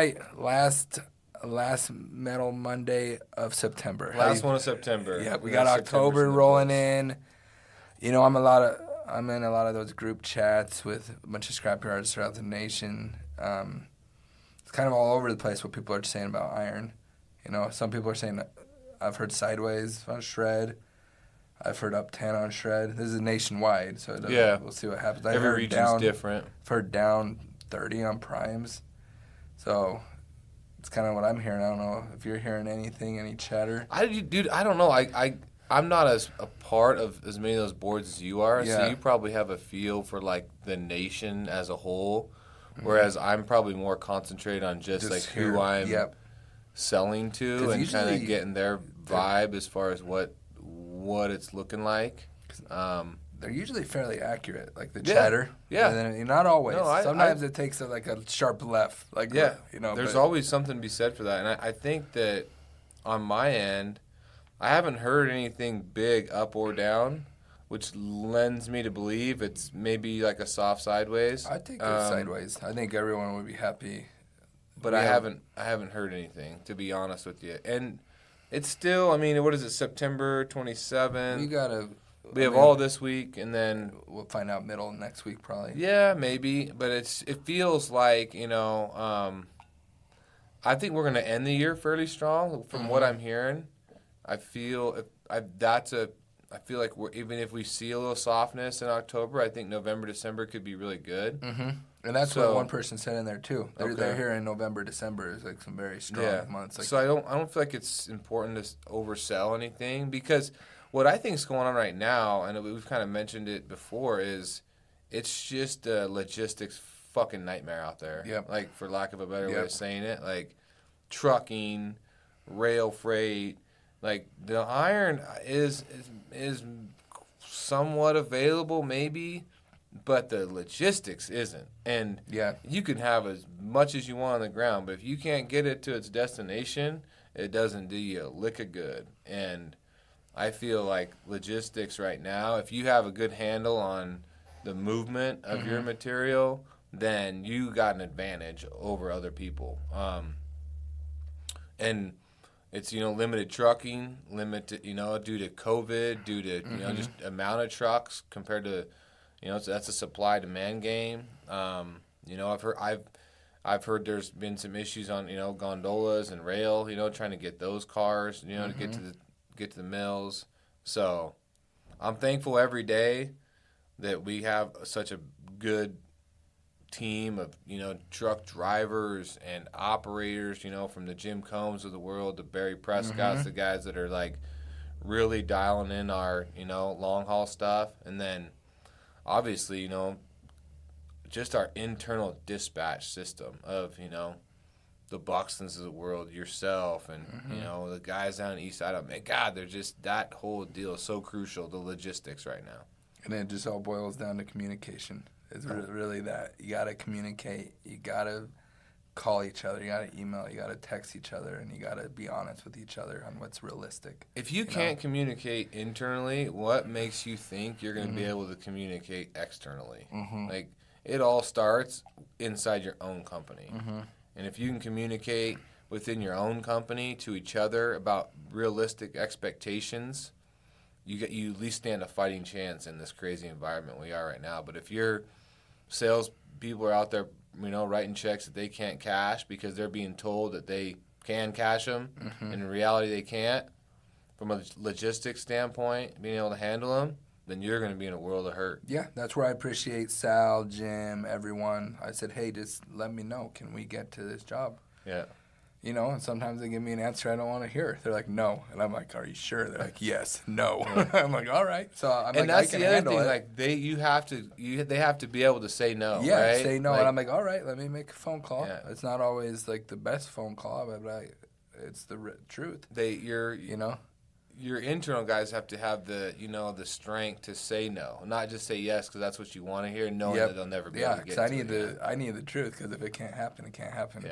right. Last Metal Monday of September. Last one of September. Yeah, we got October rolling in. You know, I'm in a lot of those group chats with a bunch of scrappy artists throughout the nation. It's kind of all over the place what people are saying about Iron. You know, some people are saying, I've heard Sideways on Shred. I've heard Up 10 on Shred. This is nationwide, so we'll see what happens. Every region's different. I've heard down 30 on Primes. So it's kind of what I'm hearing. I don't know if you're hearing anything, any chatter. Dude, I don't know. I'm not as a part of as many of those boards as you are, so you probably have a feel for, like, the nation as a whole, whereas I'm probably more concentrated on just like who I'm selling to and kind of getting their vibe as far as what it's looking like. They're usually fairly accurate, like the chatter. Yeah. And then, not always. No, sometimes it takes a sharp left. There's always something to be said for that. And I think that on my end, I haven't heard anything big up or down, which lends me to believe it's maybe like a soft sideways. I think it's sideways. I think everyone would be happy. But I haven't heard anything, to be honest with you. And it's still, I mean, what is it, September 27th? We have all this week, and then we'll find out middle next week probably. Yeah, maybe, but it feels like, you know, I think we're going to end the year fairly strong from what I'm hearing. I feel like even if we see a little softness in October, I think November, December could be really good. Mm-hmm. And that's what one person said in there too. They're hearing November, December is like some very strong months. Like, so I don't feel like it's important to oversell anything, because what I think is going on right now, and we've kind of mentioned it before, is it's just a logistics fucking nightmare out there. Yep. Like, for lack of a better way of saying it, like trucking, rail freight. Like, the iron is somewhat available, maybe, but the logistics isn't. And you can have as much as you want on the ground, but if you can't get it to its destination, it doesn't do you a lick of good. And I feel like logistics right now, if you have a good handle on the movement of your material, then you got an advantage over other people. And it's, limited trucking, due to COVID, due to, just amount of trucks compared to, so that's a supply-demand game. I've heard there's been some issues on, gondolas and rail, trying to get those cars, to get to the mills. So I'm thankful every day that we have such a good team of, truck drivers and operators, from the Jim Combs of the world, the Barry Prescott's, the guys that are, like, really dialing in our, long haul stuff. And then obviously, just our internal dispatch system of, the Buxtons of the world, yourself, and, the guys down the east side of, man, God, they're just, that whole deal is so crucial, the logistics right now. And it just all boils down to communication. It's really that. You got to communicate. You got to call each other. You got to email. You got to text each other. And you got to be honest with each other on what's realistic. If you can't communicate internally, what makes you think you're going to be able to communicate externally? Like, it all starts inside your own company. And if you can communicate within your own company to each other about realistic expectations, you at least stand a fighting chance in this crazy environment we are right now. But if your sales people are out there, writing checks that they can't cash because they're being told that they can cash them, and in reality they can't, from a logistics standpoint, being able to handle them, then you're going to be in a world of hurt. Yeah, that's where I appreciate Sal, Jim, everyone. I said, hey, just let me know. Can we get to this job? Yeah. And sometimes they give me an answer I don't want to hear. They're like, no. And I'm like, are you sure? They're like, yes, no. I'm like, all right. So I'm like, that's I can the other handle thing. it. Like, they have to be able to say no, yeah, right? say no. Like, and I'm like, all right, let me make a phone call. Yeah. It's not always, like, the best phone call, but it's the truth. Your internal guys have to have the, the strength to say no, not just say yes because that's what you want to hear, knowing that they'll never be able to get to it. Yeah, I need the truth, because if it can't happen, it can't happen,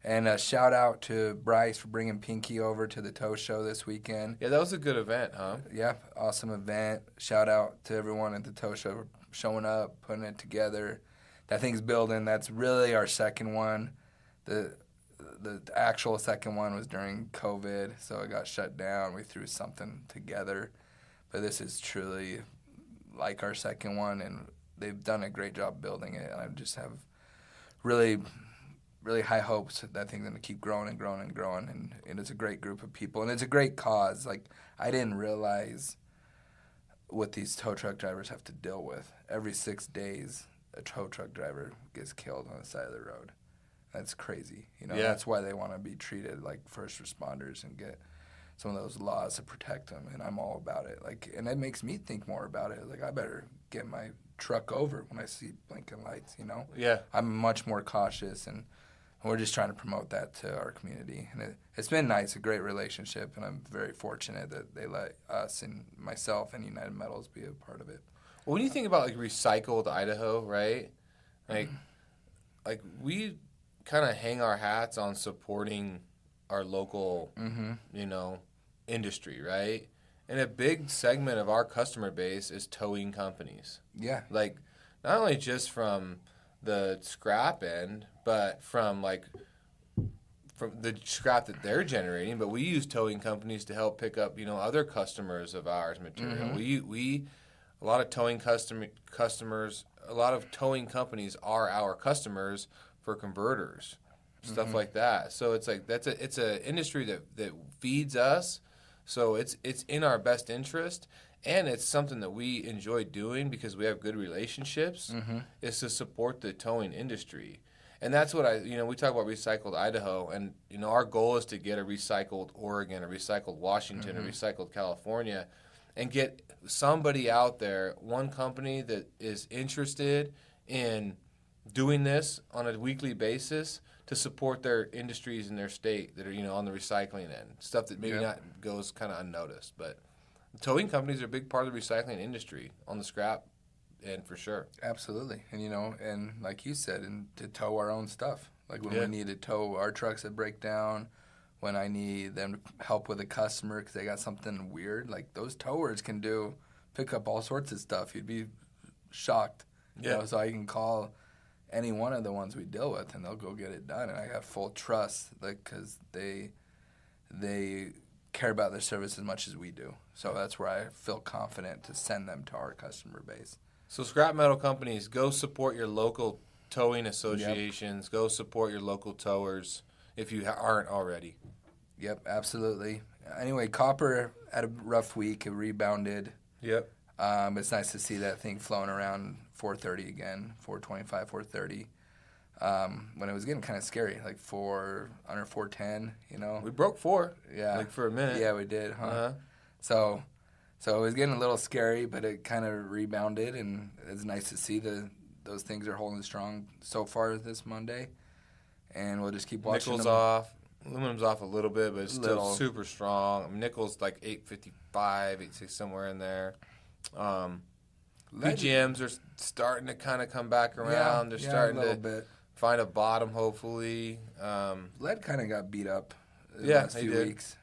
And a shout out to Bryce for bringing Pinky over to the Tow Show this weekend. Yeah, that was a good event, huh? Yeah, awesome event. Shout out to everyone at the Tow Show for showing up, putting it together. That thing's building. That's really our second one. the actual second one was during COVID, so it got shut down. We threw something together, but this is truly like our second one, and they've done a great job building it. And I just have really, really high hopes that that thing's going to keep growing and growing and growing. And it's a great group of people, and it's a great cause. Like, I didn't realize what these tow truck drivers have to deal with. Every 6 days, a tow truck driver gets killed on the side of the road. That's crazy. You know, Yeah. That's why they want to be treated like first responders and get some of those laws to protect them. And I'm all about it. Like, and it makes me think more about it. Like, I better get my truck over when I see blinking lights, you know? Yeah. I'm much more cautious, and we're just trying to promote that to our community. And it's been nice, a great relationship, and I'm very fortunate that they let us and myself and United Metals be a part of it. Well, when you think about like recycled Idaho, right? Like we kind of hang our hats on supporting our local, you know, industry, right? And a big segment of our customer base is towing companies. Yeah. Like, not only just from the scrap end, but from the scrap that they're generating. But we use towing companies to help pick up, you know, other customers of ours material. We a lot of towing customers, a lot of towing companies are our customers for converters, stuff like that. So it's like it's a industry that feeds us. So it's in our best interest, and it's something that we enjoy doing because we have good relationships. Is to support the towing industry, and that's what we talk about recycled Idaho, and our goal is to get a recycled Oregon, a recycled Washington, a recycled California, and get somebody out there, one company that is interested in doing this on a weekly basis to support their industries in their state that are, on the recycling end. Stuff that maybe not goes kind of unnoticed. But towing companies are a big part of the recycling industry on the scrap end for sure. Absolutely. And, and like you said, and to tow our own stuff. Like when we need to tow our trucks that break down, when I need them to help with a customer because they got something weird, like those towers can pick up all sorts of stuff. You'd be shocked. So I can call any one of the ones we deal with, and they'll go get it done. And I have full trust, because they care about their service as much as we do. So that's where I feel confident to send them to our customer base. So scrap metal companies, go support your local towing associations. Go support your local towers if you aren't already. Yep, absolutely. Anyway, copper had a rough week. It rebounded. Yep. It's nice to see that thing flowing around 430 again, 425, 430. When it was getting kind of scary, like under 410, We broke 4. Yeah. Like for a minute. Yeah, we did, huh? Uh-huh. So it was getting a little scary, but it kind of rebounded, and it's nice to see those things are holding strong so far this Monday. And we'll just keep watching Nickel's them. off. Aluminum's off a little bit, but it's still super strong. I mean, nickel's like 855, 860, somewhere in there. PGMs are starting to kind of come back around. They're starting to find a bottom, hopefully. Lead kind of got beat up the last few weeks,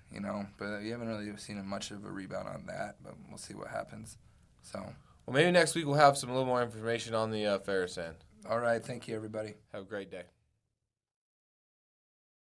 but you haven't really seen much of a rebound on that, but we'll see what happens. So, well, maybe next week we'll have a little more information on the ferrous end. All right. Thank you, everybody. Have a great day.